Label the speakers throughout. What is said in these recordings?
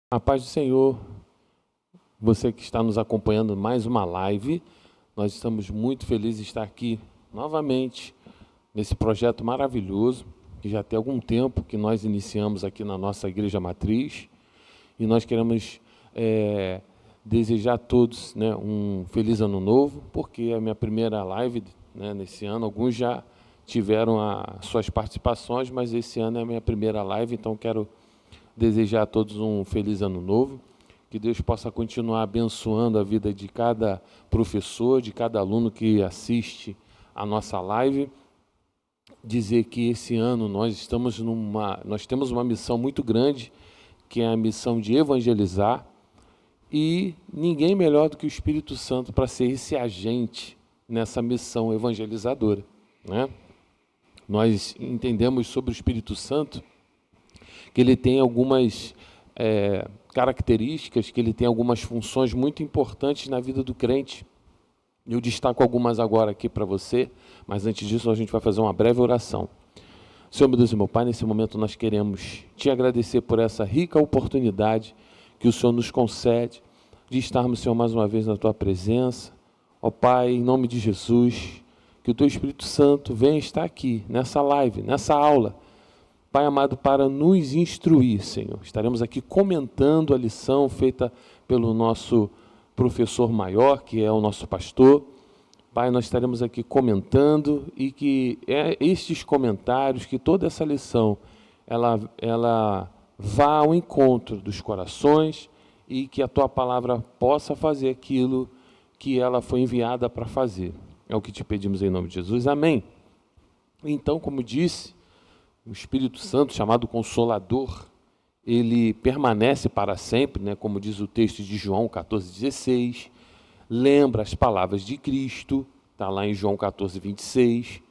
Speaker 1: A paz do Senhor, você que está nos acompanhando em mais uma live, nós estamos muito felizes de estar aqui novamente nesse projeto maravilhoso, que já tem algum tempo que nós iniciamos aqui na nossa Igreja Matriz, e nós queremos desejar a todos, né, um feliz ano novo, porque é a minha primeira live, né, nesse ano. Alguns já tiveram as suas participações, mas esse ano é a minha primeira live, então quero desejar a todos um feliz ano novo, que Deus possa continuar abençoando a vida de cada professor, de cada aluno que assiste a nossa live. Dizer que esse ano nós temos uma missão muito grande, que é a missão de evangelizar, e ninguém melhor do que o Espírito Santo para ser esse agente nessa missão evangelizadora, né? Nós entendemos sobre o Espírito Santo que ele tem algumas características, que ele tem algumas funções muito importantes na vida do crente. Eu destaco algumas agora aqui para você, mas antes disso a gente vai fazer uma breve oração. Senhor, meu Deus e meu Pai, nesse momento nós queremos te agradecer por essa rica oportunidade que o Senhor nos concede de estarmos, Senhor, mais uma vez na Tua presença. Ó Pai, em nome de Jesus, que o Teu Espírito Santo venha estar aqui, nessa live, nessa aula, Pai amado, para nos instruir, Senhor. Estaremos aqui comentando a lição feita pelo nosso professor maior, que é o nosso pastor. Pai, nós estaremos aqui comentando e que estes comentários, que toda essa lição, ela vá ao encontro dos corações e que a Tua palavra possa fazer aquilo que ela foi enviada para fazer. É o que te pedimos em nome de Jesus. Amém. Então, como disse, o Espírito Santo, chamado Consolador, ele permanece para sempre, né? Como diz o texto de João 14,16, lembra as palavras de Cristo, está lá em João 14,26,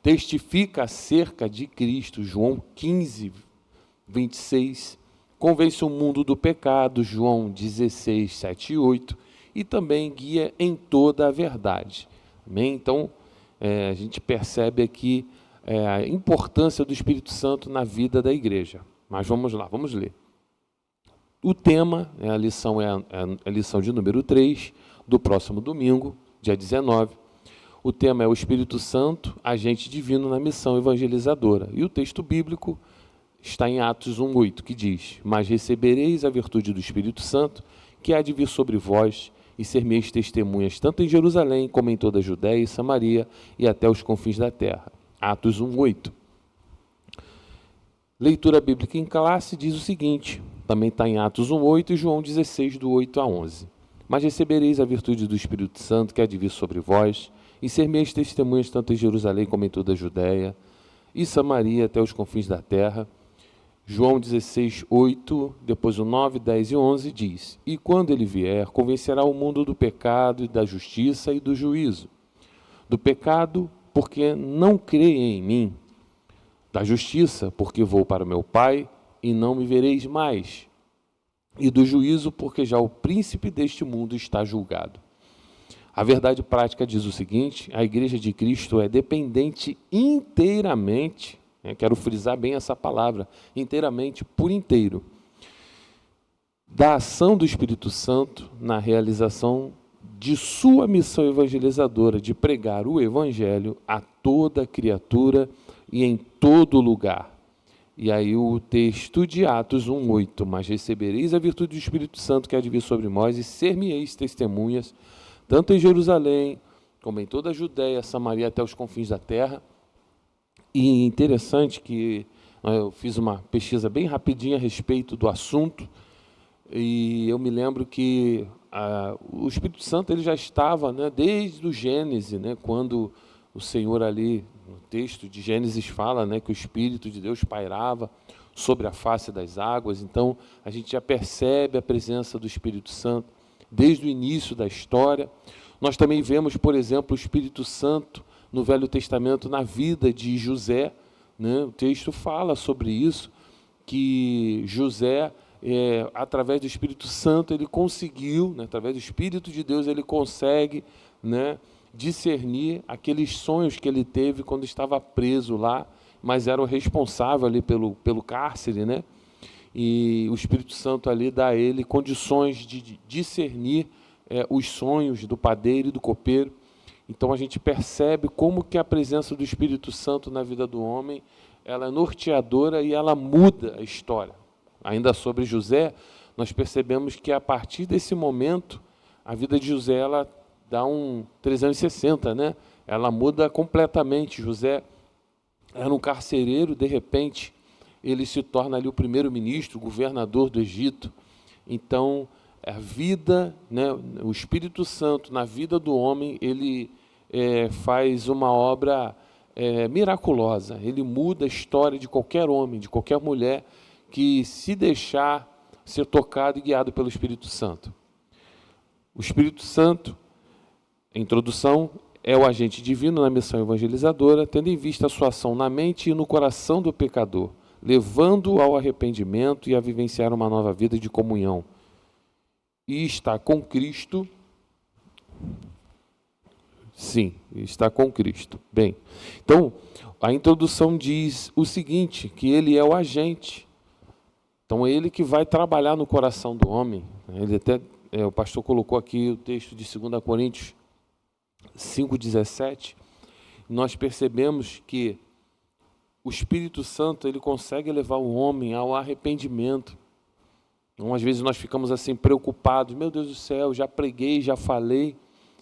Speaker 1: testifica acerca de Cristo, João 15,26, convence o mundo do pecado, João 16, 7 e 8, e também guia em toda a verdade. Amém? Então, a gente percebe aqui a importância do Espírito Santo na vida da igreja. Mas vamos lá, vamos ler. O tema, a lição é a lição de número 3, do próximo domingo, dia 19. O tema é o Espírito Santo, agente divino na missão evangelizadora. E o texto bíblico está em Atos 1,8, que diz: Mas recebereis a virtude do Espírito Santo, que há de vir sobre vós, e ser-me-eis testemunhas, tanto em Jerusalém, como em toda a Judéia e Samaria, e até os confins da terra. Atos 1,8. Leitura bíblica em classe diz o seguinte, também está em Atos 1,8 e João 16, do 8 a 11. Mas recebereis a virtude do Espírito Santo, que há de vir sobre vós, e ser-me-eis testemunhas tanto em Jerusalém como em toda a Judéia e Samaria até os confins da terra. João 16, 8, depois o 9, 10 e 11 diz: E quando ele vier, convencerá o mundo do pecado e da justiça e do juízo. Do pecado, porque não creem em mim; da justiça, porque vou para meu Pai e não me vereis mais; e do juízo, porque já o príncipe deste mundo está julgado. A verdade prática diz o seguinte: a Igreja de Cristo é dependente inteiramente, quero frisar bem essa palavra, inteiramente, por inteiro, da ação do Espírito Santo na realização de sua missão evangelizadora, de pregar o Evangelho a toda criatura e em todo lugar. E aí o texto de Atos 1,8, mas recebereis a virtude do Espírito Santo que há de vir sobre nós e ser-me-eis testemunhas, tanto em Jerusalém, como em toda a Judéia, Samaria, até os confins da terra. E interessante que eu fiz uma pesquisa bem rapidinha a respeito do assunto, e eu me lembro que o Espírito Santo ele já estava, né, desde o Gênesis, né, quando o Senhor ali, no texto de Gênesis fala, né, que o Espírito de Deus pairava sobre a face das águas. Então, a gente já percebe a presença do Espírito Santo desde o início da história. Nós também vemos, por exemplo, o Espírito Santo no Velho Testamento na vida de José, né? O texto fala sobre isso, que José, através do Espírito Santo, ele conseguiu, né, através do Espírito de Deus, ele consegue, né, discernir aqueles sonhos que ele teve quando estava preso lá, mas era o responsável ali pelo cárcere, né? e o Espírito Santo ali dá a ele condições de discernir os sonhos do padeiro e do copeiro. Então a gente percebe como que a presença do Espírito Santo na vida do homem, ela é norteadora e ela muda a história. Ainda sobre José, nós percebemos que a partir desse momento, a vida de José ela dá um 360, né? Ela muda completamente. José era um carcereiro, de repente, ele se torna ali o primeiro-ministro, o governador do Egito. Então, a vida, né, o Espírito Santo na vida do homem, ele faz uma obra miraculosa. Ele muda a história de qualquer homem, de qualquer mulher que se deixar ser tocado e guiado pelo Espírito Santo. O Espírito Santo, a introdução, é o agente divino na missão evangelizadora, tendo em vista a sua ação na mente e no coração do pecador, levando-o ao arrependimento e a vivenciar uma nova vida de comunhão. E está com Cristo. Sim, está com Cristo. Bem, então, a introdução diz o seguinte, que ele é o agente. Então, é ele que vai trabalhar no coração do homem. Ele até, o pastor colocou aqui o texto de 2 Coríntios 5,17. Nós percebemos que o Espírito Santo ele consegue levar o homem ao arrependimento. Então, às vezes nós ficamos assim preocupados, meu Deus do céu, já preguei, já falei,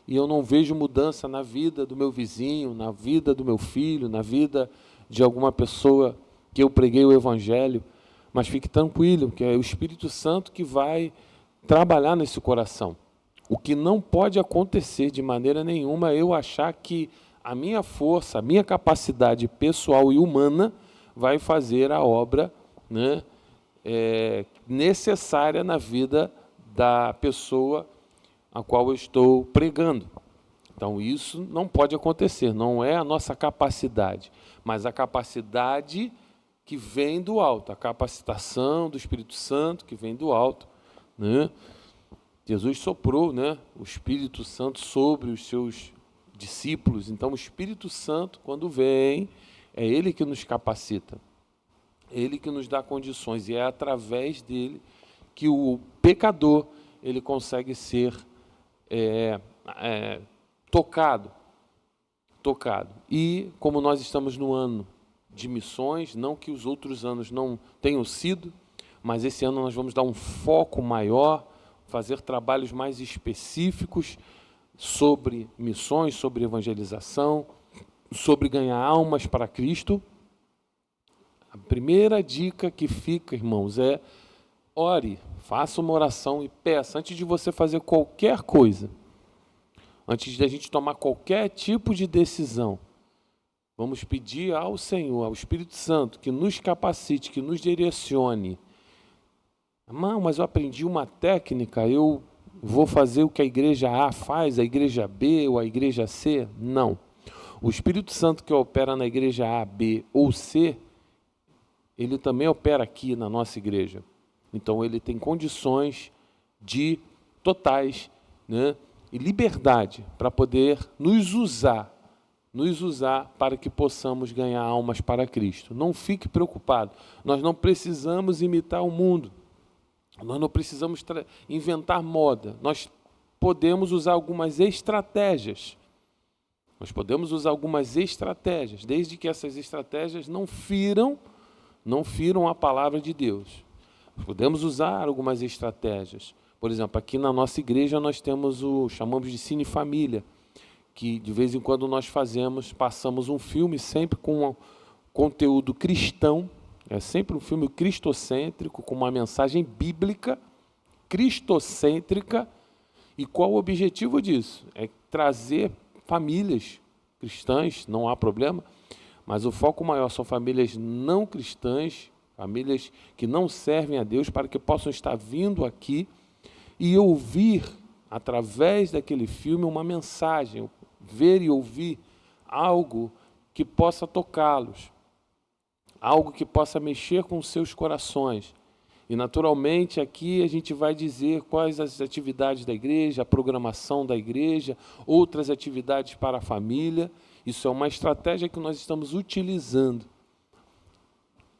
Speaker 1: e eu não vejo mudança na vida do meu vizinho, na vida do meu filho, na vida de alguma pessoa que eu preguei o Evangelho. Mas fique tranquilo, que é o Espírito Santo que vai trabalhar nesse coração. O que não pode acontecer de maneira nenhuma é eu achar que a minha força, a minha capacidade pessoal e humana vai fazer a obra, né, necessária na vida da pessoa a qual eu estou pregando. Então, isso não pode acontecer, não é a nossa capacidade, mas a capacidade que vem do alto, a capacitação do Espírito Santo que vem do alto, né? Jesus soprou, né, o Espírito Santo sobre os seus discípulos. Então, o Espírito Santo, quando vem, é Ele que nos capacita, Ele que nos dá condições, e é através dele que o pecador ele consegue ser tocado. E, como nós estamos no ano de missões, não que os outros anos não tenham sido, mas esse ano nós vamos dar um foco maior, fazer trabalhos mais específicos sobre missões, sobre evangelização, sobre ganhar almas para Cristo. A primeira dica que fica, irmãos, é ore, faça uma oração e peça, antes de você fazer qualquer coisa, antes de a gente tomar qualquer tipo de decisão, vamos pedir ao Senhor, ao Espírito Santo, que nos capacite, que nos direcione. Mas eu aprendi uma técnica, eu vou fazer o que a igreja A faz, a igreja B ou a igreja C? Não. O Espírito Santo que opera na igreja A, B ou C, ele também opera aqui na nossa igreja. Então, ele tem condições de totais, né, e liberdade para poder nos usar para que possamos ganhar almas para Cristo. Não fique preocupado. Nós não precisamos imitar o mundo. Nós não precisamos inventar moda. Nós podemos usar algumas estratégias. Desde que essas estratégias não firam a palavra de Deus. Podemos usar algumas estratégias. Por exemplo, aqui na nossa igreja nós temos chamamos de Cine Família, que de vez em quando nós passamos um filme sempre com um conteúdo cristão, é sempre um filme cristocêntrico, com uma mensagem bíblica, cristocêntrica. E qual o objetivo disso? É trazer famílias cristãs, não há problema, mas o foco maior são famílias não cristãs, famílias que não servem a Deus, para que possam estar vindo aqui e ouvir, através daquele filme, uma mensagem, ver e ouvir algo que possa tocá-los, algo que possa mexer com os seus corações. E, naturalmente, aqui a gente vai dizer quais as atividades da igreja, a programação da igreja, outras atividades para a família. Isso é uma estratégia que nós estamos utilizando.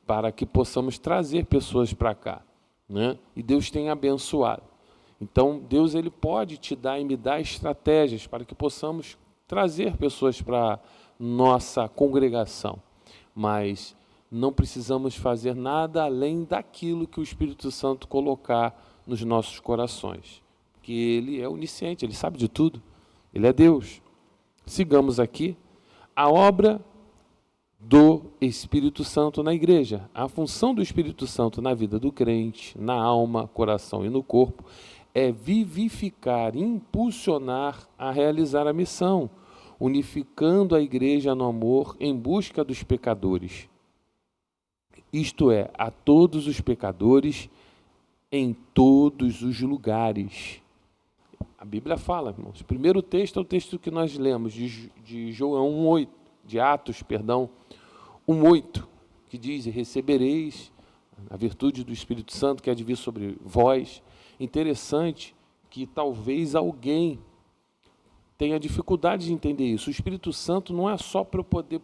Speaker 1: para que possamos trazer pessoas para cá, né? E Deus tem abençoado. Então, Deus ele pode te dar e me dar estratégias para que possamos trazer pessoas para nossa congregação, mas não precisamos fazer nada além daquilo que o Espírito Santo colocar nos nossos corações, porque Ele é onisciente, Ele sabe de tudo, Ele é Deus. Sigamos aqui a obra do Espírito Santo na igreja. A função do Espírito Santo na vida do crente, na alma, coração e no corpo, é vivificar, impulsionar a realizar a missão, unificando a igreja no amor em busca dos pecadores. Isto é, a todos os pecadores em todos os lugares. A Bíblia fala, irmãos. O primeiro texto é o texto que nós lemos, de João 1,8, de Atos, perdão, 1,8, que diz: recebereis a virtude do Espírito Santo que há de vir sobre vós. Interessante que talvez alguém tenha dificuldade de entender isso. O Espírito Santo não é só para eu poder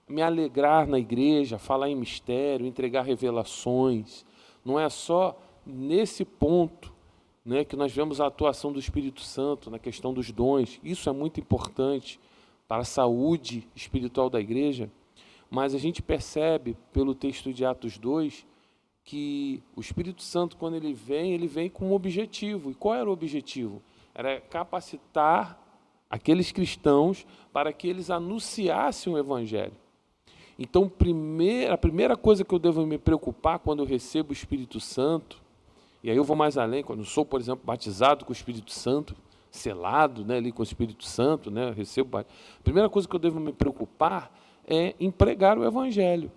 Speaker 1: me alegrar na igreja, falar em mistério, entregar revelações. Não é só nesse ponto, né, que nós vemos a atuação do Espírito Santo na questão dos dons. Isso é muito importante para a saúde espiritual da igreja. Mas a gente percebe, pelo texto de Atos 2, que o Espírito Santo, quando ele vem com um objetivo. E qual era o objetivo? Era capacitar aqueles cristãos para que eles anunciassem o Evangelho. Então, a primeira coisa que eu devo me preocupar quando eu recebo o Espírito Santo, e aí eu vou mais além, quando eu sou, por exemplo, batizado com o Espírito Santo, selado, né, ali com o Espírito Santo, né, eu recebo. A primeira coisa que eu devo me preocupar é em pregar o Evangelho.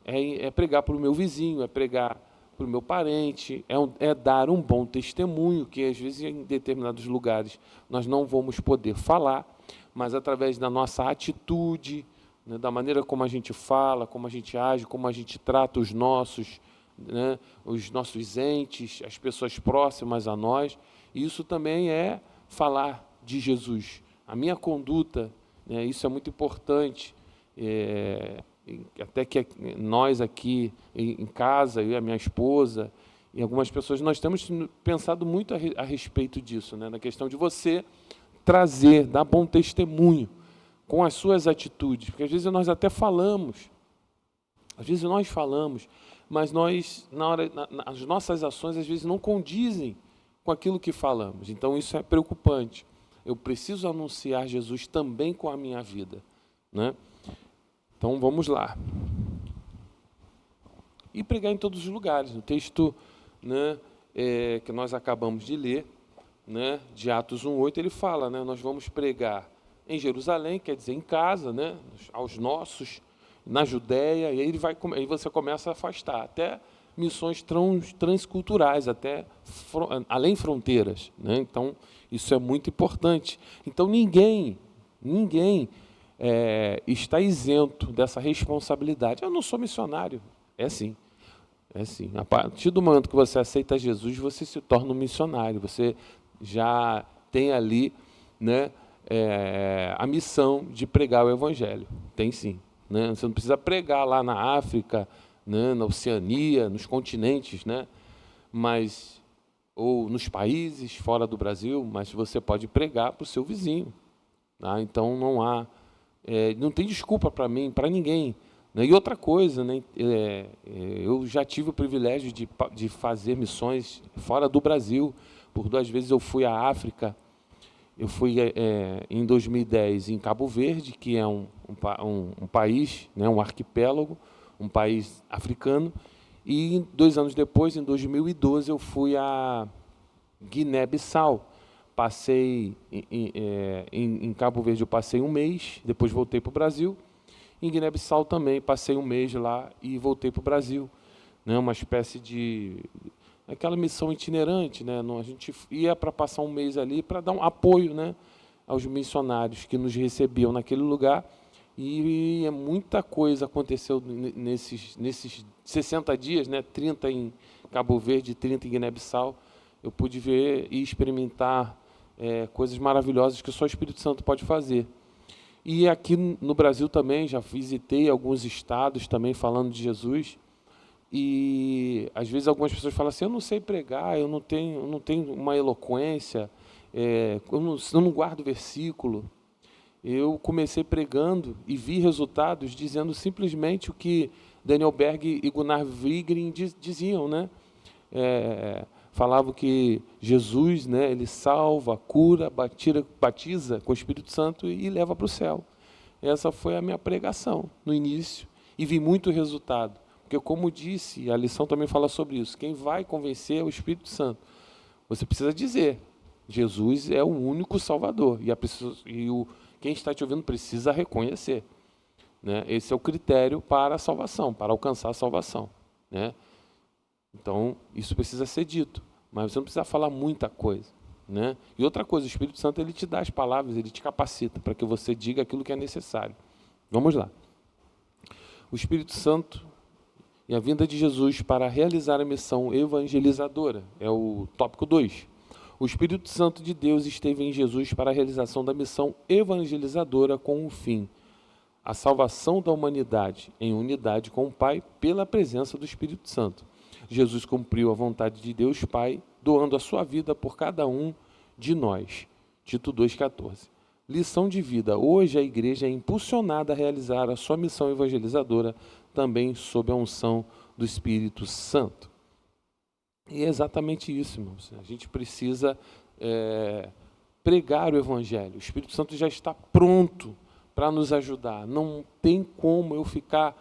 Speaker 1: É pregar para o meu vizinho, é pregar para o meu parente, é dar um bom testemunho, que às vezes em determinados lugares nós não vamos poder falar, mas através da nossa atitude, né, da maneira como a gente fala, como a gente age, como a gente trata os nossos entes, as pessoas próximas a nós, isso também é falar de Jesus. A minha conduta, né, isso é muito importante. Até que nós aqui em casa, eu e a minha esposa, e algumas pessoas, nós temos pensado muito a respeito disso, né? Na questão de você trazer, dar bom testemunho com as suas atitudes, porque às vezes nós até falamos, mas as nossas ações às vezes não condizem com aquilo que falamos, então isso é preocupante. Eu preciso anunciar Jesus também com a minha vida, né? Então, vamos lá. E pregar em todos os lugares. No texto, né, que nós acabamos de ler, né, de Atos 1,8, ele fala, né, nós vamos pregar em Jerusalém, quer dizer, em casa, né, aos nossos, na Judéia, e aí você começa a afastar, até missões transculturais, até além fronteiras, né? Então, isso é muito importante. Então, ninguém está isento dessa responsabilidade. Eu não sou missionário. É sim. A partir do momento que você aceita Jesus, você se torna um missionário. Você já tem ali, né, a missão de pregar o Evangelho. Tem sim. Né? Você não precisa pregar lá na África, né, na Oceania, nos continentes, né, ou nos países fora do Brasil, mas você pode pregar para o seu vizinho. Tá? Então, não tem desculpa para mim, para ninguém. Né? E outra coisa, né? Eu já tive o privilégio de fazer missões fora do Brasil. Por 2 vezes eu fui à África. Eu fui em 2010 em Cabo Verde, que é um país, né, um arquipélago, um país africano. E 2 anos depois, em 2012, eu fui a Guiné-Bissau. Passei em Cabo Verde, eu passei 1 mês, depois voltei para o Brasil. Em Guiné-Bissau também, passei 1 mês lá e voltei para o Brasil. Né, uma espécie de... aquela missão itinerante, né? A gente ia para passar 1 mês ali para dar um apoio, né, aos missionários que nos recebiam naquele lugar. E muita coisa aconteceu nesses 60 dias, né, 30 em Cabo Verde, 30 em Guiné-Bissau. Eu pude ver e experimentar coisas maravilhosas que só o Espírito Santo pode fazer. E aqui no Brasil também, já visitei alguns estados também falando de Jesus. E às vezes algumas pessoas falam assim: eu não sei pregar, eu não tenho uma eloquência, eu não guardo versículo. Eu comecei pregando e vi resultados dizendo simplesmente o que Daniel Berg e Gunnar Wigrin diziam, né? Falavam que Jesus, né, ele salva, cura, batiza com o Espírito Santo e leva para o céu. Essa foi a minha pregação no início e vi muito resultado. Porque, como disse, a lição também fala sobre isso, quem vai convencer é o Espírito Santo. Você precisa dizer, Jesus é o único Salvador, quem está te ouvindo precisa reconhecer. Né? Esse é o critério para a salvação, para alcançar a salvação. Né? Então, isso precisa ser dito, mas você não precisa falar muita coisa. Né? E outra coisa, o Espírito Santo ele te dá as palavras, ele te capacita para que você diga aquilo que é necessário. Vamos lá. O Espírito Santo e a vinda de Jesus para realizar a missão evangelizadora. É o tópico 2. O Espírito Santo de Deus esteve em Jesus para a realização da missão evangelizadora com o fim, a salvação da humanidade em unidade com o Pai pela presença do Espírito Santo. Jesus cumpriu a vontade de Deus Pai, doando a sua vida por cada um de nós. Tito 2,14. Lição de vida. Hoje a igreja é impulsionada a realizar a sua missão evangelizadora também sob a unção do Espírito Santo. E é exatamente isso, irmãos. A gente precisa pregar o Evangelho. O Espírito Santo já está pronto para nos ajudar. Não tem como eu ficar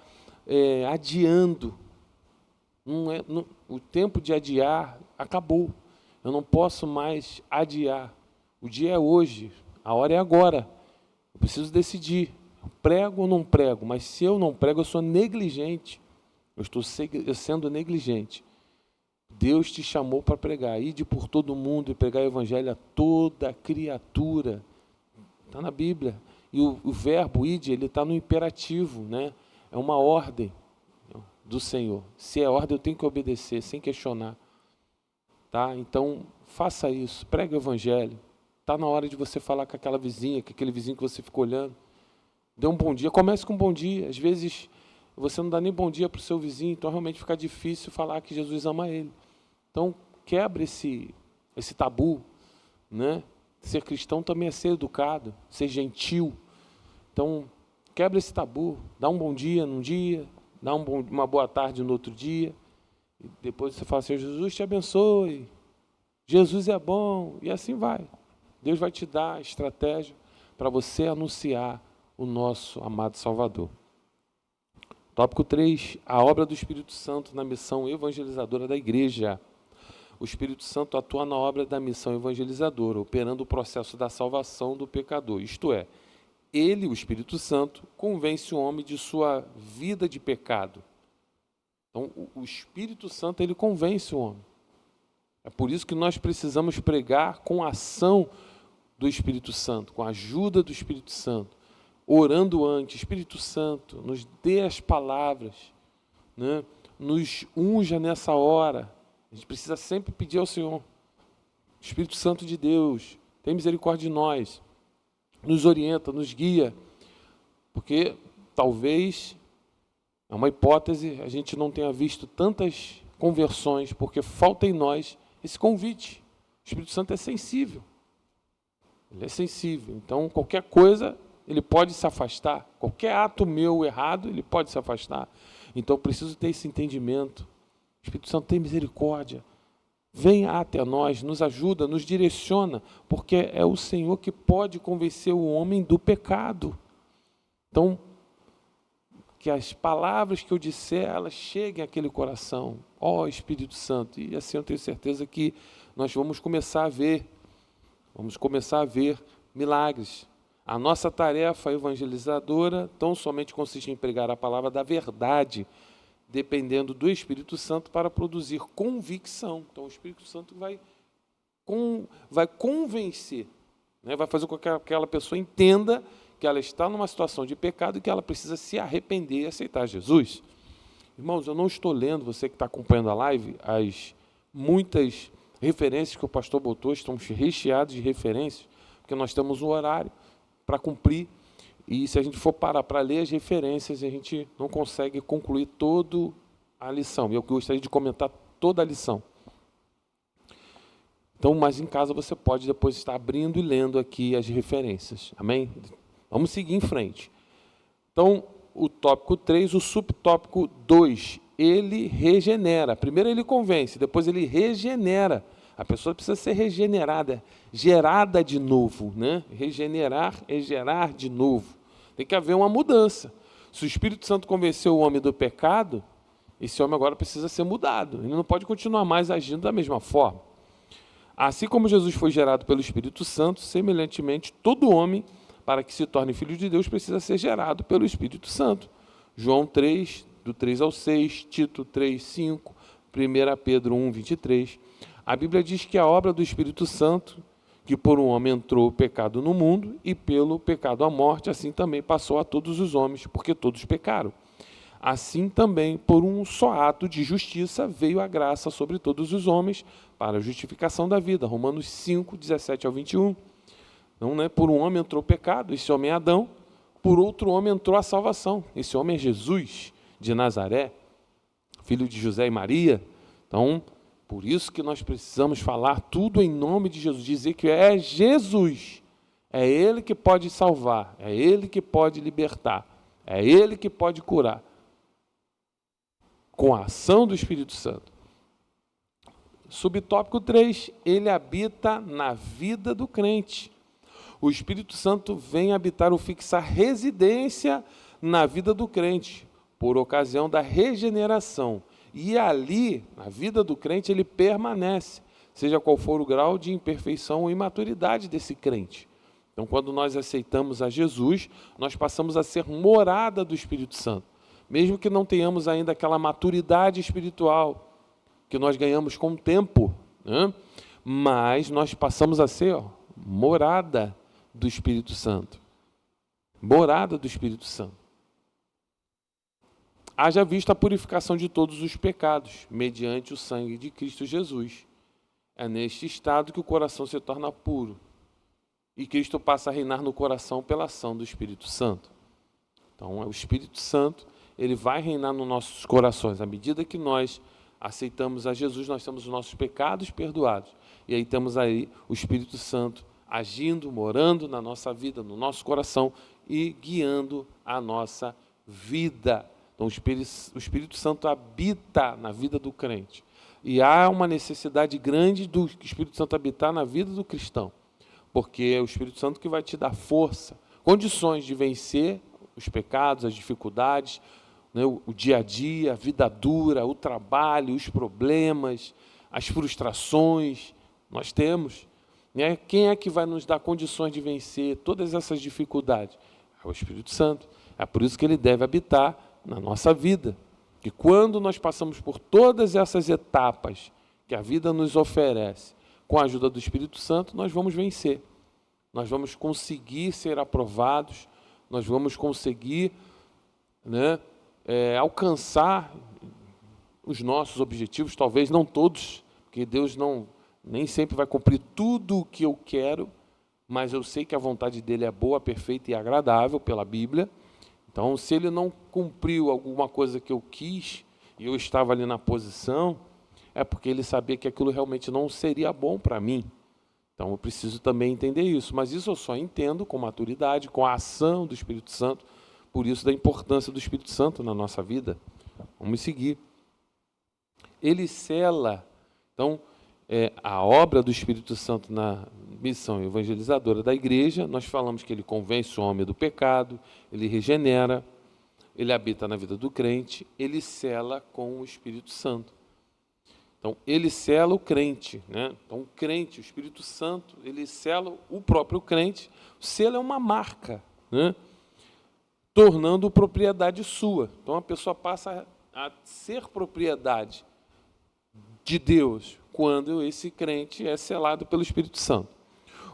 Speaker 1: adiando. O tempo de adiar acabou. Eu não posso mais adiar. O dia é hoje, a hora é agora. Eu preciso decidir. Prego ou não prego? Mas se eu não prego, eu sou negligente. Eu estou sendo negligente. Deus te chamou para pregar. Ide por todo mundo e pregar o Evangelho a toda criatura. Está na Bíblia. E o verbo ide, ele está no imperativo, né? É uma ordem do Senhor. Se é ordem, eu tenho que obedecer, sem questionar. Tá? Então, faça isso. Pregue o Evangelho. Está na hora de você falar com aquela vizinha, com aquele vizinho que você ficou olhando. Dê um bom dia. Comece com um bom dia. Às vezes, você não dá nem bom dia para o seu vizinho, então realmente fica difícil falar que Jesus ama ele. Então, quebre esse tabu. Né? Ser cristão também é ser educado, ser gentil. Então, quebra esse tabu. Dá um bom dia num dia, dá uma boa tarde no outro dia. E depois você fala assim: Jesus te abençoe, Jesus é bom, e assim vai. Deus vai te dar estratégia para você anunciar o nosso amado Salvador. Tópico 3, a obra do Espírito Santo na missão evangelizadora da igreja. O Espírito Santo atua na obra da missão evangelizadora, operando o processo da salvação do pecador. Isto é, ele, o Espírito Santo, convence o homem de sua vida de pecado. Então, o Espírito Santo, ele convence o homem. É por isso que nós precisamos pregar com a ação do Espírito Santo, com a ajuda do Espírito Santo, orando antes. Espírito Santo, nos dê as palavras, né? Nos unja nessa hora. A gente precisa sempre pedir ao Senhor: Espírito Santo de Deus, tem misericórdia de nós, nos orienta, nos guia, porque talvez, é uma hipótese, a gente não tenha visto tantas conversões, porque falta em nós esse convite. O Espírito Santo é sensível. Ele é sensível. Então, qualquer coisa, ele pode se afastar. Qualquer ato meu errado, ele pode se afastar. Então, eu preciso ter esse entendimento. O Espírito Santo tem misericórdia. Venha até nós, nos ajuda, nos direciona, porque é o Senhor que pode convencer o homem do pecado. Então, que as palavras que eu disser, elas cheguem àquele coração. Ó Espírito Santo. E assim eu tenho certeza que nós vamos começar a ver milagres. A nossa tarefa evangelizadora tão somente consiste em pregar a palavra da verdade, dependendo do Espírito Santo para produzir convicção. Então o Espírito Santo vai convencer, né? Vai fazer com que aquela pessoa entenda que ela está numa situação de pecado e que ela precisa se arrepender e aceitar Jesus. Irmãos, eu não estou lendo, você que está acompanhando a live, as muitas referências que o pastor botou, estão recheados de referências, porque nós temos um horário para cumprir, e se a gente for parar para ler as referências, a gente não consegue concluir toda a lição. Eu gostaria de comentar toda a lição. Então, mas em casa você pode depois estar abrindo e lendo aqui as referências. Amém? Vamos seguir em frente. Então, o tópico 3, o subtópico 2, ele regenera. Primeiro ele convence, depois ele regenera. A pessoa precisa ser regenerada, gerada de novo, né? Regenerar é gerar de novo. Tem que haver uma mudança. Se o Espírito Santo convenceu o homem do pecado, esse homem agora precisa ser mudado. Ele não pode continuar mais agindo da mesma forma. Assim como Jesus foi gerado pelo Espírito Santo, semelhantemente, todo homem, para que se torne filho de Deus, precisa ser gerado pelo Espírito Santo. João 3, do 3 ao 6, Tito 3, 5, 1 Pedro 1, 23. A Bíblia diz que a obra do Espírito Santo, que por um homem entrou o pecado no mundo, e pelo pecado a morte, assim também passou a todos os homens, porque todos pecaram. Assim também, por um só ato de justiça, veio a graça sobre todos os homens para a justificação da vida. Romanos 5, 17 ao 21. Não, né? Por um homem entrou o pecado, esse homem é Adão. Por outro homem entrou a salvação. Esse homem é Jesus de Nazaré, filho de José e Maria. Então, por isso que nós precisamos falar tudo em nome de Jesus. Dizer que é Jesus. É Ele que pode salvar. É Ele que pode libertar. É Ele que pode curar. Com a ação do Espírito Santo. Subtópico 3, ele habita na vida do crente. O Espírito Santo vem habitar ou fixar residência na vida do crente, por ocasião da regeneração. E ali, na vida do crente, ele permanece, seja qual for o grau de imperfeição ou imaturidade desse crente. Então, quando nós aceitamos a Jesus, nós passamos a ser morada do Espírito Santo. Mesmo que não tenhamos ainda aquela maturidade espiritual que nós ganhamos com o tempo, né? Mas nós passamos a ser morada do Espírito Santo. Morada do Espírito Santo. Haja visto a purificação de todos os pecados, mediante o sangue de Cristo Jesus. É neste estado que o coração se torna puro. E Cristo passa a reinar no coração pela ação do Espírito Santo. Então, é o Espírito Santo, ele vai reinar nos nossos corações. À medida que nós aceitamos a Jesus, nós temos os nossos pecados perdoados. E aí temos aí o Espírito Santo agindo, morando na nossa vida, no nosso coração e guiando a nossa vida. Então, o Espírito Santo habita na vida do crente. E há uma necessidade grande do Espírito Santo habitar na vida do cristão. Porque é o Espírito Santo que vai te dar força, condições de vencer os pecados, as dificuldades, né, o dia a dia, a vida dura, o trabalho, os problemas, as frustrações. Nós temos. Né? Quem é que vai nos dar condições de vencer todas essas dificuldades? É o Espírito Santo. É por isso que ele deve habitar na nossa vida. E quando nós passamos por todas essas etapas que a vida nos oferece, com a ajuda do Espírito Santo, nós vamos vencer. Nós vamos conseguir ser aprovados, nós vamos conseguir, né, alcançar os nossos objetivos, talvez não todos, porque Deus nem sempre vai cumprir tudo o que eu quero, mas eu sei que a vontade dele é boa, perfeita e agradável pela Bíblia. Então, se ele não cumpriu alguma coisa que eu quis, e eu estava ali na posição, é porque ele sabia que aquilo realmente não seria bom para mim. Então, eu preciso também entender isso. Mas isso eu só entendo com maturidade, com a ação do Espírito Santo. Por isso, da importância do Espírito Santo na nossa vida. Vamos seguir. Ele sela, então, a obra do Espírito Santo na missão evangelizadora da igreja. Nós falamos que ele convence o homem do pecado, ele regenera, ele habita na vida do crente, ele sela com o Espírito Santo. Então, ele sela o crente, né? Então, o crente, o Espírito Santo, ele sela o próprio crente. O selo é uma marca, né? Tornando propriedade sua. Então, a pessoa passa a ser propriedade de Deus quando esse crente é selado pelo Espírito Santo.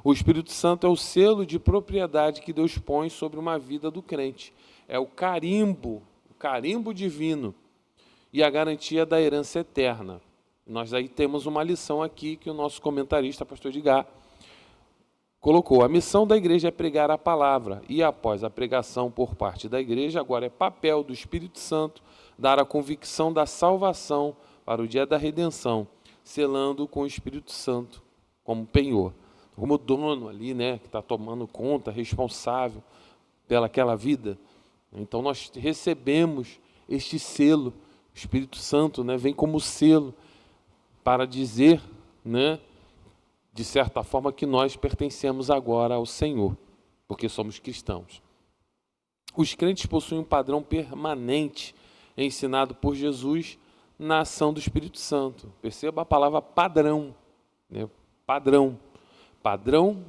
Speaker 1: O Espírito Santo é o selo de propriedade que Deus põe sobre uma vida do crente. É o carimbo divino e a garantia da herança eterna. Nós aí temos uma lição aqui que o nosso comentarista, pastor Edgar, colocou: a missão da igreja é pregar a palavra, e após a pregação por parte da igreja, agora é papel do Espírito Santo dar a convicção da salvação para o dia da redenção, selando com o Espírito Santo como penhor, como dono ali, né, que está tomando conta, responsável pelaquela vida. Então nós recebemos este selo, o Espírito Santo, né, vem como selo para dizer, né, de certa forma, que nós pertencemos agora ao Senhor, porque somos cristãos. Os crentes possuem um padrão permanente ensinado por Jesus na ação do Espírito Santo. Perceba a palavra padrão, né? Padrão. Padrão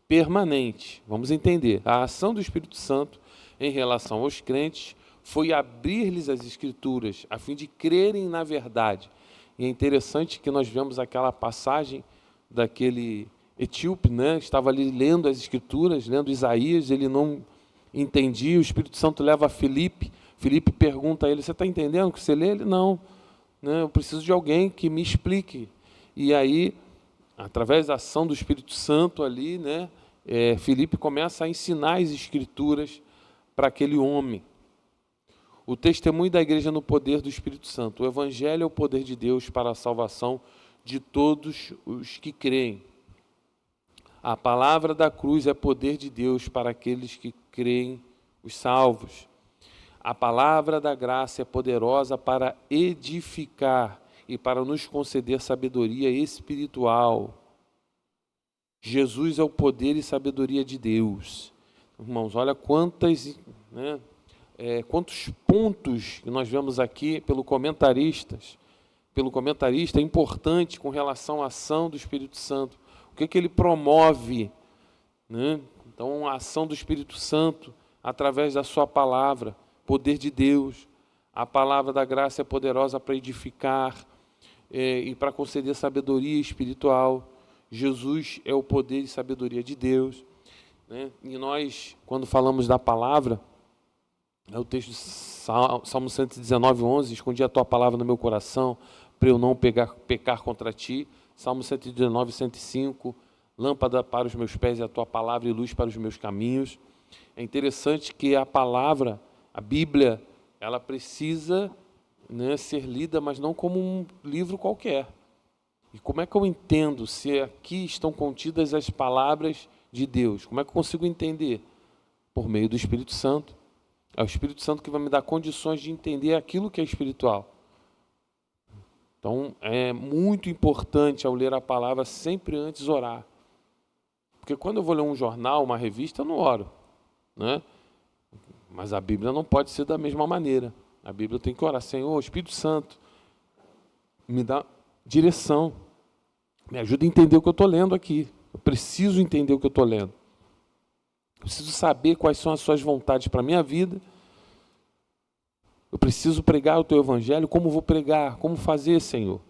Speaker 1: permanente. Vamos entender. A ação do Espírito Santo em relação aos crentes foi abrir-lhes as Escrituras, a fim de crerem na verdade. E é interessante que nós vemos aquela passagem daquele etíope, né? Estava ali lendo as Escrituras, lendo Isaías, ele não entendia, o Espírito Santo leva a Filipe pergunta a ele: você está entendendo o que você lê? Ele: não, né? Eu preciso de alguém que me explique. E aí, através da ação do Espírito Santo ali, né, Filipe começa a ensinar as Escrituras para aquele homem. O testemunho da igreja no poder do Espírito Santo. O Evangelho é o poder de Deus para a salvação de todos os que creem. A palavra da cruz é poder de Deus para aqueles que creem, os salvos. A palavra da graça é poderosa para edificar e para nos conceder sabedoria espiritual. Jesus é o poder e sabedoria de Deus. Irmãos, olha quantos pontos que nós vemos aqui pelo comentarista importante com relação à ação do Espírito Santo. O que ele promove, né? Então, a ação do Espírito Santo através da sua palavra, poder de Deus. A palavra da graça é poderosa para edificar e para conceder sabedoria espiritual. Jesus é o poder e sabedoria de Deus, né? E nós, quando falamos da palavra, é o texto de Salmo 119, 11, escondi a tua palavra no meu coração, para eu não pecar contra ti. Salmo 119, 105, lâmpada para os meus pés é a tua palavra e luz para os meus caminhos. É interessante que a palavra, a Bíblia, ela precisa, né, ser lida, mas não como um livro qualquer. E como é que eu entendo se aqui estão contidas as palavras de Deus? Como é que eu consigo entender? Por meio do Espírito Santo. É o Espírito Santo que vai me dar condições de entender aquilo que é espiritual. Então, é muito importante, ao ler a palavra, sempre antes orar. Porque quando eu vou ler um jornal, uma revista, eu não oro, né? Mas a Bíblia não pode ser da mesma maneira. A Bíblia tem que orar: Senhor, Espírito Santo, me dá direção. Me ajuda a entender o que eu estou lendo aqui. Eu preciso entender o que eu estou lendo. Eu preciso saber quais são as suas vontades para a minha vida. Eu preciso pregar o teu evangelho. Como vou pregar? Como fazer, Senhor?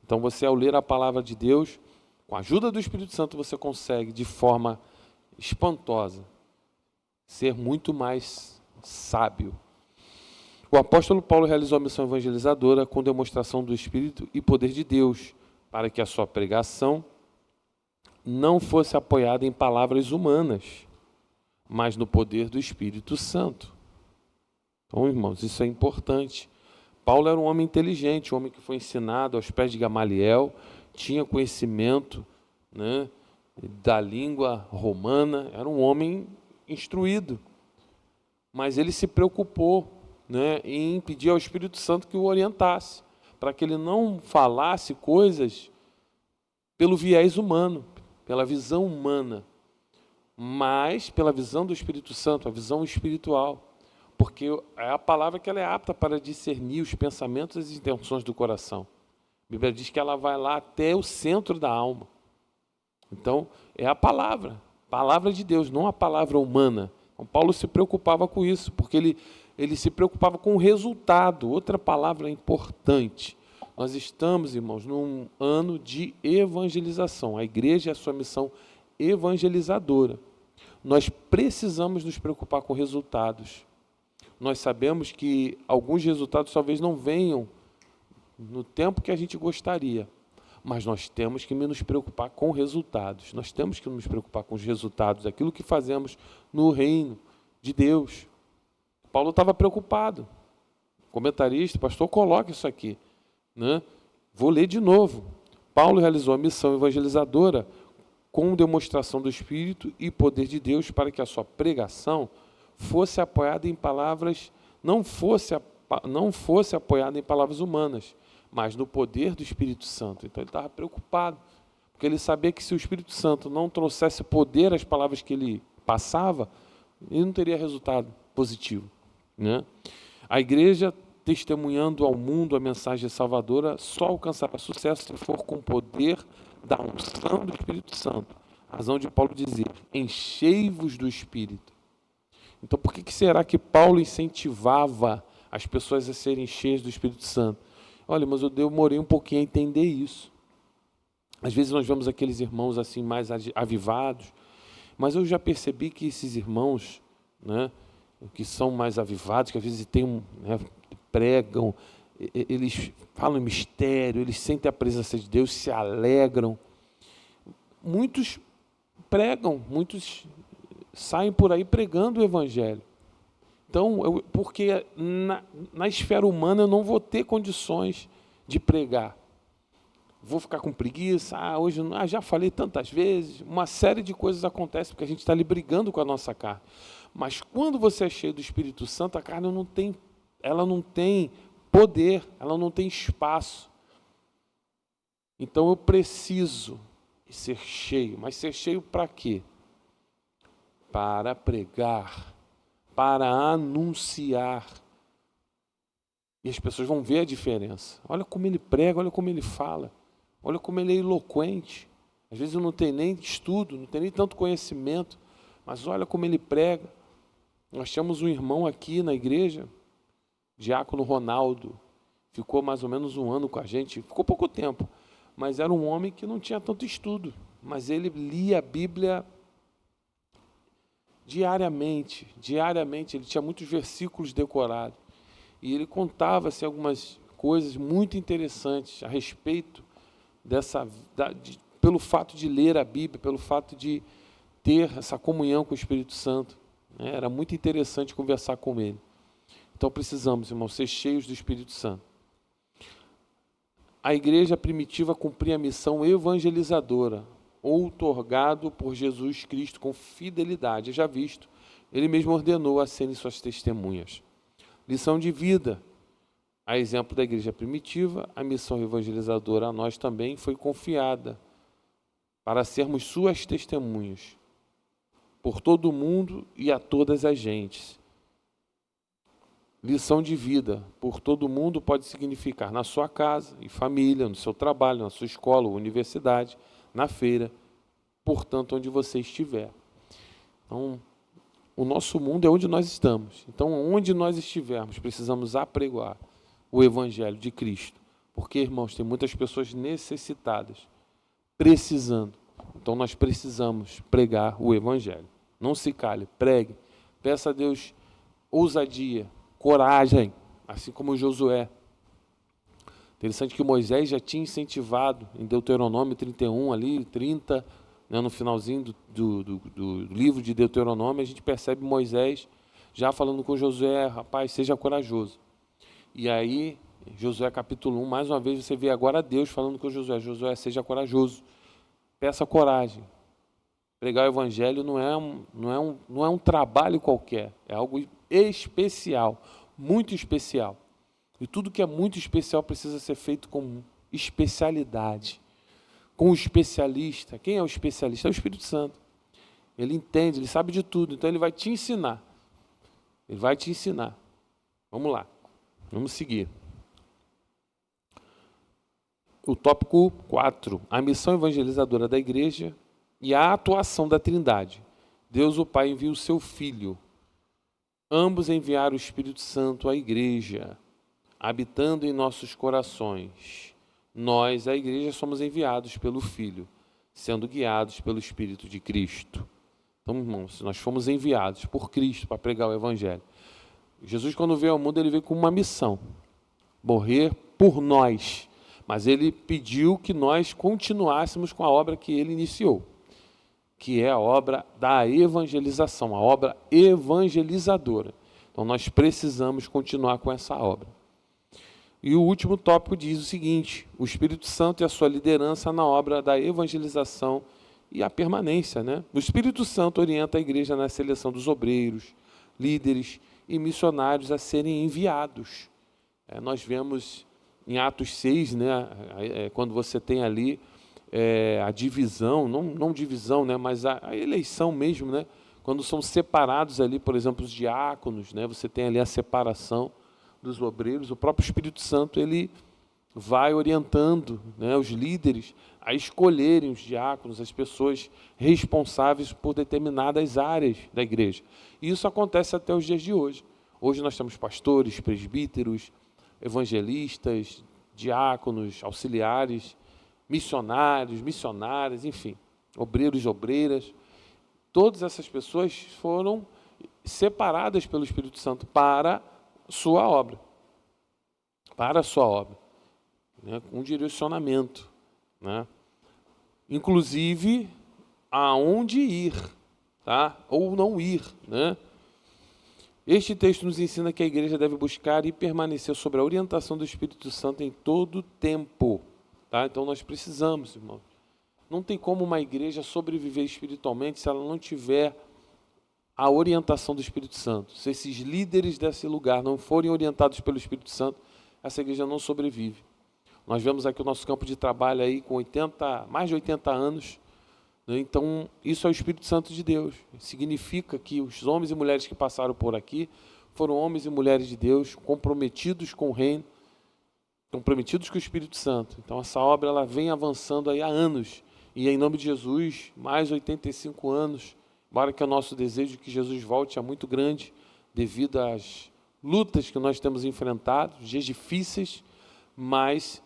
Speaker 1: Então você, ao ler a palavra de Deus, com a ajuda do Espírito Santo, você consegue, de forma espantosa, ser muito mais sábio. O apóstolo Paulo realizou a missão evangelizadora com demonstração do Espírito e poder de Deus, para que a sua pregação não fosse apoiada em palavras humanas, mas no poder do Espírito Santo. Então, irmãos, isso é importante. Paulo era um homem inteligente, um homem que foi ensinado aos pés de Gamaliel, tinha conhecimento, né, da língua romana, era um homem instruído. Mas ele se preocupou, né, em pedir ao Espírito Santo que o orientasse, para que ele não falasse coisas pelo viés humano, pela visão humana, mas pela visão do Espírito Santo, a visão espiritual. Porque é a palavra que ela é apta para discernir os pensamentos e as intenções do coração. A Bíblia diz que ela vai lá até o centro da alma. Então, é a palavra de Deus, não a palavra humana. Então, Paulo se preocupava com isso, porque ele se preocupava com o resultado. Outra palavra importante. Nós estamos, irmãos, num ano de evangelização. A igreja é a sua missão evangelizadora. Nós precisamos nos preocupar com resultados. Nós sabemos que alguns resultados talvez não venham no tempo que a gente gostaria, Mas nós temos que nos preocupar com resultados. Nós temos que nos preocupar com os resultados daquilo que fazemos no reino de Deus. Paulo estava preocupado. O comentarista, o pastor, coloca isso aqui, né? Vou ler de novo. Paulo realizou a missão evangelizadora com demonstração do Espírito e poder de Deus para que a sua pregação fosse apoiada em palavras, não fosse apoiada em palavras humanas, mas no poder do Espírito Santo. Então ele estava preocupado, porque ele sabia que se o Espírito Santo não trouxesse poder às palavras que ele passava, ele não teria resultado positivo, né? A igreja, testemunhando ao mundo a mensagem salvadora, só alcançará sucesso se for com o poder da unção do Espírito Santo. A razão de Paulo dizer, enchei-vos do Espírito. Então, por que será que Paulo incentivava as pessoas a serem cheias do Espírito Santo? Olha, mas eu demorei um pouquinho a entender isso. Às vezes nós vemos aqueles irmãos assim mais avivados, mas eu já percebi que esses irmãos, né, que são mais avivados, que às vezes pregam, eles falam em mistério, eles sentem a presença de Deus, se alegram. Muitos pregam, muitos saem por aí pregando o Evangelho. Então, porque na esfera humana eu não vou ter condições de pregar. Vou ficar com preguiça, hoje já falei tantas vezes, uma série de coisas acontecem, porque a gente está ali brigando com a nossa carne. Mas quando você é cheio do Espírito Santo, a carne ela não tem poder, ela não tem espaço. Então eu preciso ser cheio, mas ser cheio para quê? Para pregar, para anunciar. E as pessoas vão ver a diferença. Olha como ele prega, olha como ele fala, olha como ele é eloquente. Às vezes eu não tenho nem estudo, não tenho nem tanto conhecimento, mas olha como ele prega. Nós tínhamos um irmão aqui na igreja, Diácono Ronaldo, ficou mais ou menos 1 ano com a gente, ficou pouco tempo, mas era um homem que não tinha tanto estudo, mas ele lia a Bíblia diariamente, ele tinha muitos versículos decorados, e ele contava assim, algumas coisas muito interessantes a respeito pelo fato de ler a Bíblia, pelo fato de ter essa comunhão com o Espírito Santo, né? Era muito interessante conversar com ele. Então precisamos, irmãos, ser cheios do Espírito Santo. A igreja primitiva cumpria a missão evangelizadora, outorgado por Jesus Cristo com fidelidade. Já visto, ele mesmo ordenou a serem suas testemunhas. Lição de vida. A exemplo da igreja primitiva, a missão evangelizadora a nós também foi confiada para sermos suas testemunhas por todo o mundo e a todas as gentes. Lição de vida, por todo mundo pode significar na sua casa e família, no seu trabalho, na sua escola ou universidade, na feira, portanto, onde você estiver. Então, o nosso mundo é onde nós estamos. Então, onde nós estivermos, precisamos apregoar o Evangelho de Cristo. Porque, irmãos, tem muitas pessoas necessitadas, precisando. Então, nós precisamos pregar o Evangelho. Não se cale, pregue. Peça a Deus ousadia, coragem, assim como Josué. Interessante que Moisés já tinha incentivado, em Deuteronômio 31, ali, 30, né, no finalzinho do livro de Deuteronômio, a gente percebe Moisés já falando com Josué, rapaz, seja corajoso. E aí, Josué capítulo 1, mais uma vez você vê agora Deus falando com Josué, Josué, seja corajoso, peça coragem. Pregar o Evangelho não é um trabalho qualquer, é algo especial, muito especial. E tudo que é muito especial precisa ser feito com especialidade, com o especialista. Quem é o especialista? É o Espírito Santo. Ele entende, ele sabe de tudo, então ele vai te ensinar. Ele vai te ensinar. Vamos lá, vamos seguir. O tópico 4, a missão evangelizadora da igreja e a atuação da Trindade. Deus o Pai envia o seu Filho. Ambos enviaram o Espírito Santo à igreja, habitando em nossos corações. Nós, a igreja, somos enviados pelo Filho, sendo guiados pelo Espírito de Cristo. Então, irmãos, nós fomos enviados por Cristo para pregar o Evangelho. Jesus, quando veio ao mundo, ele veio com uma missão: morrer por nós, mas ele pediu que nós continuássemos com a obra que ele iniciou, que é a obra da evangelização, a obra evangelizadora. Então, nós precisamos continuar com essa obra. E o último tópico diz o seguinte: o Espírito Santo e a sua liderança na obra da evangelização e a permanência, né? O Espírito Santo orienta a igreja na seleção dos obreiros, líderes e missionários a serem enviados. Nós vemos em Atos 6, né, quando você tem ali a divisão, não divisão, né, mas a eleição mesmo, né, quando são separados ali, por exemplo, os diáconos, né, você tem ali a separação dos obreiros, o próprio Espírito Santo ele vai orientando, né, os líderes a escolherem os diáconos, as pessoas responsáveis por determinadas áreas da igreja. E isso acontece até os dias de hoje. Hoje nós temos pastores, presbíteros, evangelistas, diáconos, auxiliares, missionários, missionárias, enfim, obreiros e obreiras. Todas essas pessoas foram separadas pelo Espírito Santo para sua obra, né, com direcionamento, né? Inclusive aonde ir, tá? Ou não ir, né? Este texto nos ensina que a igreja deve buscar e permanecer sob a orientação do Espírito Santo em todo o tempo, tá? Então nós precisamos, irmãos. Não tem como uma igreja sobreviver espiritualmente se ela não tiver a orientação do Espírito Santo. Se esses líderes desse lugar não forem orientados pelo Espírito Santo, essa igreja não sobrevive. Nós vemos aqui o nosso campo de trabalho aí com mais de 80 anos. Né? Então, isso é o Espírito Santo de Deus. Significa que os homens e mulheres que passaram por aqui foram homens e mulheres de Deus comprometidos com o reino, comprometidos com o Espírito Santo. Então, essa obra ela vem avançando aí há anos. E, em nome de Jesus, mais 85 anos, embora que o nosso desejo de que Jesus volte é muito grande, devido às lutas que nós temos enfrentado, dias difíceis, mas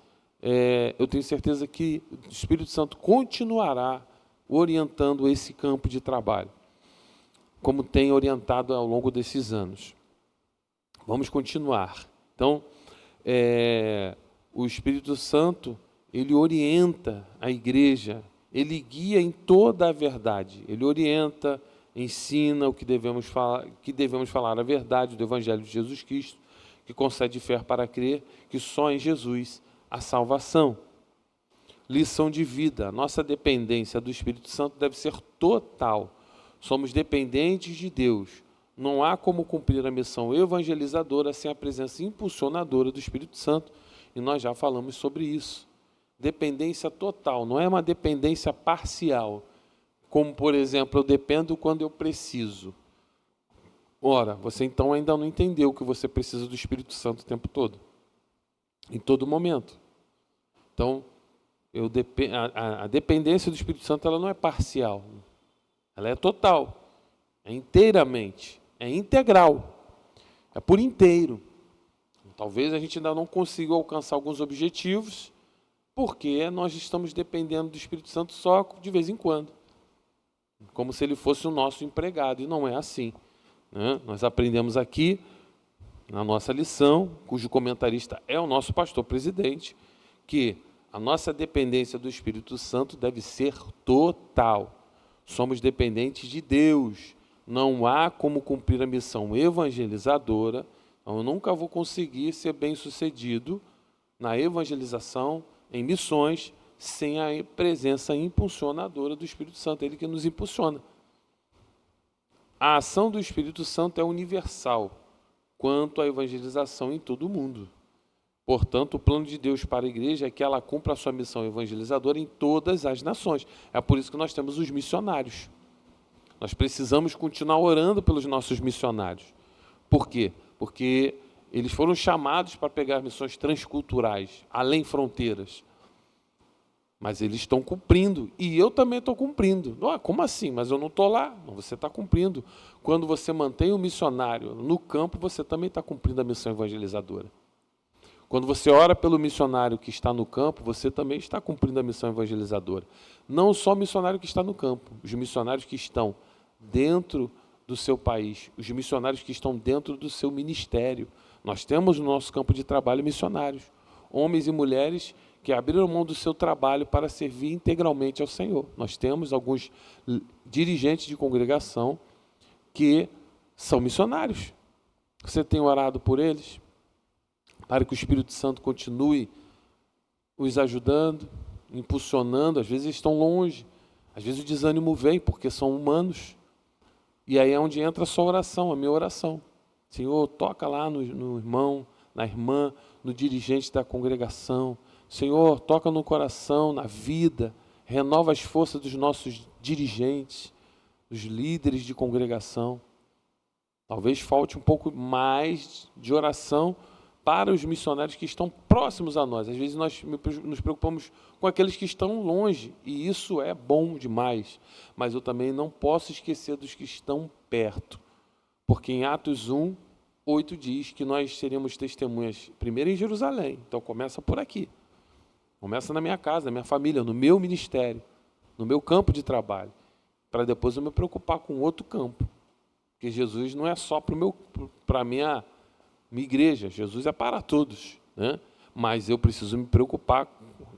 Speaker 1: eu tenho certeza que o Espírito Santo continuará orientando esse campo de trabalho, como tem orientado ao longo desses anos. Vamos continuar. Então, o Espírito Santo, ele orienta a igreja, ele guia em toda a verdade, ele orienta, ensina o que devemos falar a verdade do Evangelho de Jesus Cristo, que concede fé para crer que só em Jesus há salvação. Lição de vida: a nossa dependência do Espírito Santo deve ser total. Somos dependentes de Deus. Não há como cumprir a missão evangelizadora sem a presença impulsionadora do Espírito Santo, e nós já falamos sobre isso. Dependência total, não é uma dependência parcial, como, por exemplo, eu dependo quando eu preciso. Ora, você então ainda não entendeu que você precisa do Espírito Santo o tempo todo, em todo momento. Então, a dependência do Espírito Santo ela não é parcial, ela é total, é inteiramente, é integral, é por inteiro. Talvez a gente ainda não consiga alcançar alguns objetivos, porque nós estamos dependendo do Espírito Santo só de vez em quando, como se ele fosse o nosso empregado, e não é assim, né? Nós aprendemos aqui, na nossa lição, cujo comentarista é o nosso pastor presidente, que a nossa dependência do Espírito Santo deve ser total. Somos dependentes de Deus. Não há como cumprir a missão evangelizadora. Eu nunca vou conseguir ser bem-sucedido na evangelização, em missões, sem a presença impulsionadora do Espírito Santo. Ele que nos impulsiona. A ação do Espírito Santo é universal quanto à evangelização em todo o mundo. Portanto, o plano de Deus para a igreja é que ela cumpra a sua missão evangelizadora em todas as nações. É por isso que nós temos os missionários. Nós precisamos continuar orando pelos nossos missionários. Por quê? Porque eles foram chamados para pegar missões transculturais, além fronteiras. Mas eles estão cumprindo, e eu também estou cumprindo. Como assim? Mas eu não estou lá. Não, você está cumprindo. Quando você mantém o missionário no campo, você também está cumprindo a missão evangelizadora. Quando você ora pelo missionário que está no campo, você também está cumprindo a missão evangelizadora. Não só o missionário que está no campo, os missionários que estão dentro do seu país, os missionários que estão dentro do seu ministério. Nós temos no nosso campo de trabalho missionários, homens e mulheres que abriram mão do seu trabalho para servir integralmente ao Senhor. Nós temos alguns dirigentes de congregação que são missionários. Você tem orado por eles? Para que o Espírito Santo continue os ajudando, impulsionando. Às vezes estão longe, às vezes o desânimo vem porque são humanos. E aí é onde entra a sua oração, a minha oração. Senhor, toca lá no irmão, na irmã, no dirigente da congregação. Senhor, toca no coração, na vida, renova as forças dos nossos dirigentes, dos líderes de congregação. Talvez falte um pouco mais de oração para os missionários que estão próximos a nós. Às vezes nós nos preocupamos com aqueles que estão longe, e isso é bom demais. Mas eu também não posso esquecer dos que estão perto. Porque em Atos 1, 8 diz que nós seremos testemunhas primeiro em Jerusalém. Então começa por aqui. Começa na minha casa, na minha família, no meu ministério, no meu campo de trabalho. Para depois eu me preocupar com outro campo. Porque Jesus não é só para a minha igreja, Jesus é para todos, né? Mas eu preciso me preocupar,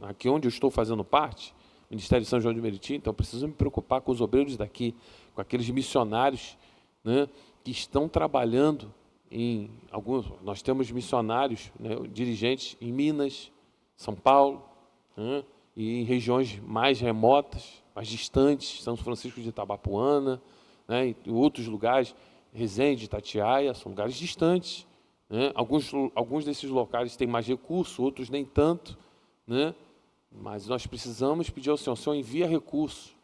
Speaker 1: aqui onde eu estou fazendo parte, Ministério de São João de Meriti, então eu preciso me preocupar com os obreiros daqui, com aqueles missionários, né, que estão trabalhando em alguns. Nós temos missionários, né, dirigentes em Minas, São Paulo, né, e em regiões mais remotas, mais distantes, São Francisco de Itabapuana, né, e outros lugares, Resende, Itatiaia, são lugares distantes. Né? Alguns desses locais têm mais recurso, outros nem tanto, né? Mas nós precisamos pedir ao Senhor, envia recursos,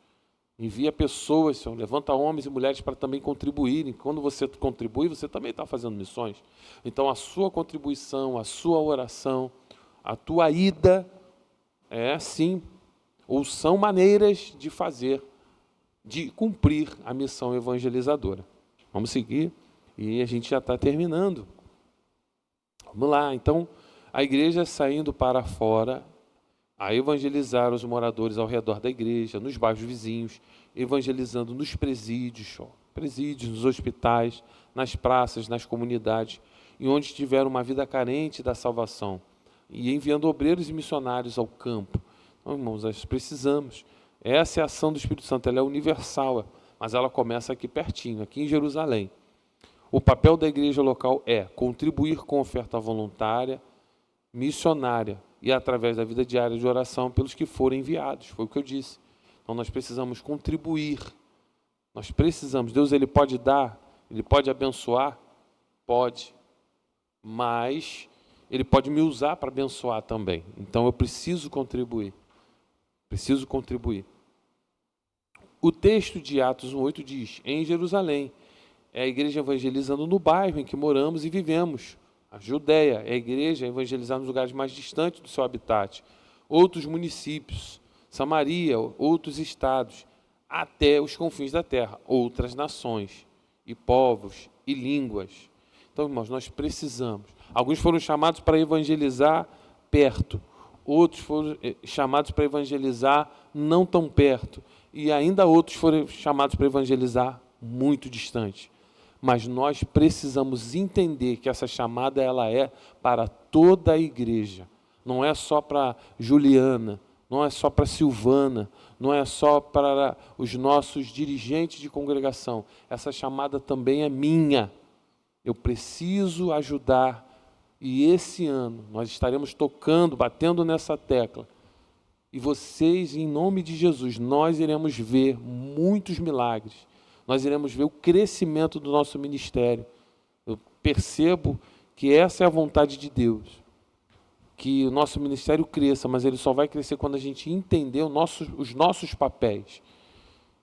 Speaker 1: envia pessoas, Senhor, levanta homens e mulheres para também contribuírem. Quando você contribui, você também está fazendo missões. Então, a sua contribuição, a sua oração, a tua ida, sim, ou são maneiras de fazer, de cumprir a missão evangelizadora. Vamos seguir, e a gente já está terminando. Vamos lá, então, a igreja saindo para fora, a evangelizar os moradores ao redor da igreja, nos bairros vizinhos, evangelizando nos presídios, nos hospitais, nas praças, nas comunidades, e onde tiver uma vida carente da salvação, e enviando obreiros e missionários ao campo. Então, irmãos, nós precisamos. Essa é a ação do Espírito Santo, ela é universal, mas ela começa aqui pertinho, aqui em Jerusalém. O papel da igreja local é contribuir com oferta voluntária, missionária e através da vida diária de oração pelos que forem enviados. Foi o que eu disse. Então nós precisamos contribuir. Nós precisamos. Deus, ele pode dar, ele pode abençoar? Pode. Mas ele pode me usar para abençoar também. Então eu preciso contribuir. Preciso contribuir. O texto de Atos 1:8 diz: em Jerusalém, é a igreja evangelizando no bairro em que moramos e vivemos. A Judéia é a igreja evangelizando nos lugares mais distantes do seu habitat. Outros municípios, Samaria, outros estados, até os confins da terra, outras nações, e povos, e línguas. Então, irmãos, nós precisamos. Alguns foram chamados para evangelizar perto, outros foram chamados para evangelizar não tão perto, e ainda outros foram chamados para evangelizar muito distante. Mas nós precisamos entender que essa chamada ela é para toda a igreja. Não é só para Juliana, não é só para Silvana, não é só para os nossos dirigentes de congregação. Essa chamada também é minha. Eu preciso ajudar. E esse ano nós estaremos tocando, batendo nessa tecla. E vocês, em nome de Jesus, nós iremos ver muitos milagres. Nós iremos ver o crescimento do nosso ministério. Eu percebo que essa é a vontade de Deus. Que o nosso ministério cresça, mas ele só vai crescer quando a gente entender os nossos papéis.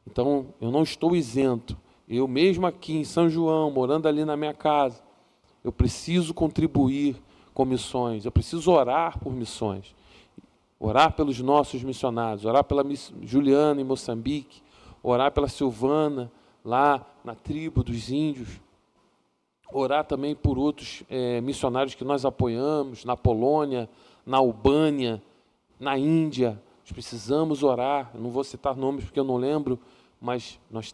Speaker 1: Então, eu não estou isento. Eu mesmo aqui em São João, morando ali na minha casa, eu preciso contribuir com missões. Eu preciso orar por missões. Orar pelos nossos missionários. Orar pela Juliana em Moçambique. Orar pela Silvana lá na tribo dos índios, orar também por outros missionários que nós apoiamos, na Polônia, na Albânia, na Índia. Nós precisamos orar, não vou citar nomes porque eu não lembro, mas nós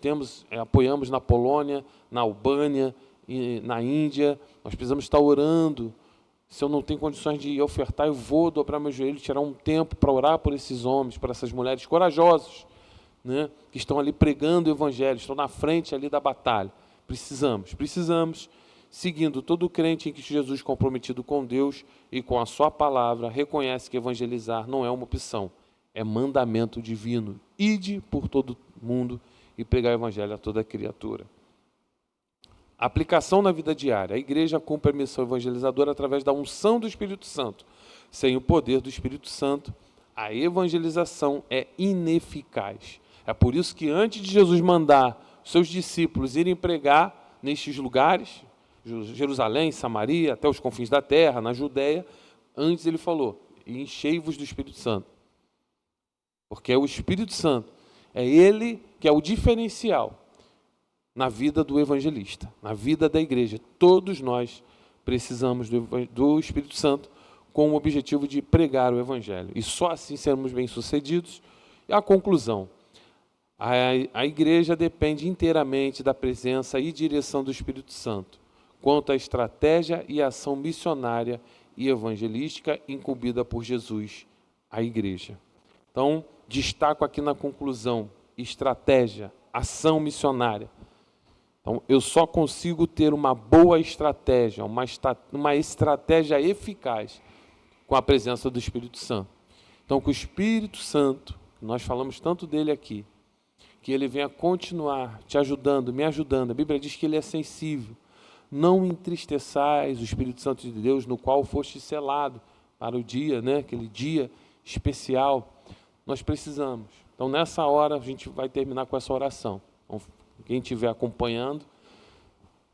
Speaker 1: apoiamos na Polônia, na Albânia e na Índia. Nós precisamos estar orando, Se eu não tenho condições de ofertar, eu vou dobrar meu joelho, tirar um tempo para orar por esses homens, por essas mulheres corajosas, né, que estão ali pregando o Evangelho, estão na frente ali da batalha. Precisamos, seguindo todo crente em que Jesus, comprometido com Deus e com a sua palavra, reconhece que evangelizar não é uma opção, é mandamento divino. Ide por todo mundo e pregar o Evangelho a toda criatura. Aplicação na vida diária. A igreja cumpre a missão evangelizadora através da unção do Espírito Santo. Sem o poder do Espírito Santo, a evangelização é ineficaz. É por isso que antes de Jesus mandar seus discípulos irem pregar nestes lugares, Jerusalém, Samaria, até os confins da terra, na Judéia, antes ele falou, enchei-vos do Espírito Santo. Porque é o Espírito Santo, é ele que é o diferencial na vida do evangelista, na vida da igreja. Todos nós precisamos do Espírito Santo com o objetivo de pregar o Evangelho. E só assim seremos bem-sucedidos. E a conclusão, a igreja depende inteiramente da presença e direção do Espírito Santo, quanto à estratégia e ação missionária e evangelística incumbida por Jesus à igreja. Então, destaco aqui na conclusão, estratégia, ação missionária. Então, eu só consigo ter uma boa estratégia, uma estratégia eficaz com a presença do Espírito Santo. Então, que o Espírito Santo, nós falamos tanto dele aqui, que ele venha continuar te ajudando, me ajudando. A Bíblia diz que ele é sensível. Não entristeçais o Espírito Santo de Deus, no qual foste selado para o dia, né? Aquele dia especial. Nós precisamos. Então, nessa hora, a gente vai terminar com essa oração. Então, quem estiver acompanhando,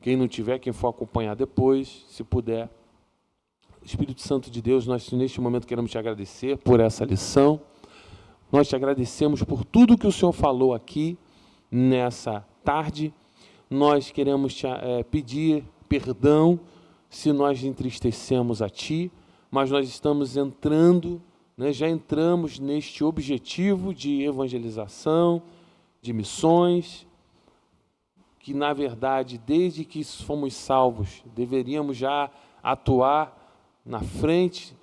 Speaker 1: quem não tiver, quem for acompanhar depois, se puder. Espírito Santo de Deus, nós neste momento queremos te agradecer por essa lição. Nós te agradecemos por tudo que o Senhor falou aqui nessa tarde. Nós queremos te pedir perdão se nós entristecemos a Ti, mas nós estamos entrando, né, já entramos neste objetivo de evangelização, de missões, que, na verdade, desde que fomos salvos, deveríamos já atuar na frente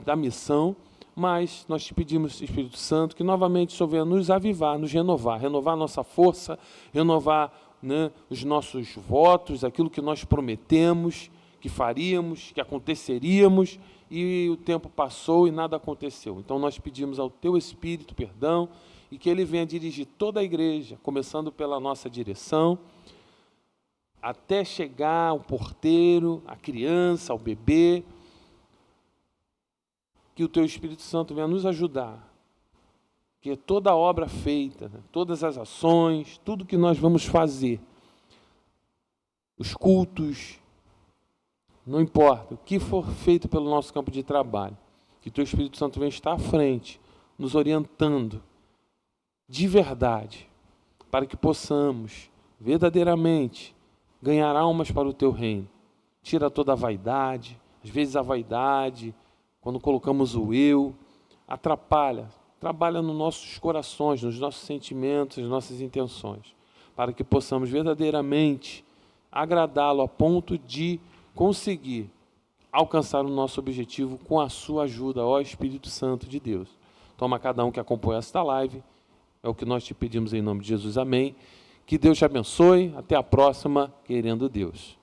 Speaker 1: da missão, mas nós te pedimos, Espírito Santo, que novamente o Senhor venha nos avivar, nos renovar nossa força, renovar, né, os nossos votos, aquilo que nós prometemos, que faríamos, que aconteceríamos, e o tempo passou e nada aconteceu. Então nós pedimos ao Teu Espírito perdão, e que Ele venha dirigir toda a igreja, começando pela nossa direção, até chegar ao porteiro, a criança, ao bebê, que o Teu Espírito Santo venha nos ajudar, que toda a obra feita, né, todas as ações, tudo que nós vamos fazer, os cultos, não importa, o que for feito pelo nosso campo de trabalho, que o Teu Espírito Santo venha estar à frente, nos orientando, de verdade, para que possamos verdadeiramente ganhar almas para o Teu reino. Tira toda a vaidade, às vezes a vaidade, quando colocamos o eu, trabalha nos nossos corações, nos nossos sentimentos, nas nossas intenções, para que possamos verdadeiramente agradá-lo a ponto de conseguir alcançar o nosso objetivo com a sua ajuda, ó Espírito Santo de Deus. Toma cada um que acompanha esta live. É o que nós te pedimos em nome de Jesus. Amém. Que Deus te abençoe. Até a próxima, querendo Deus.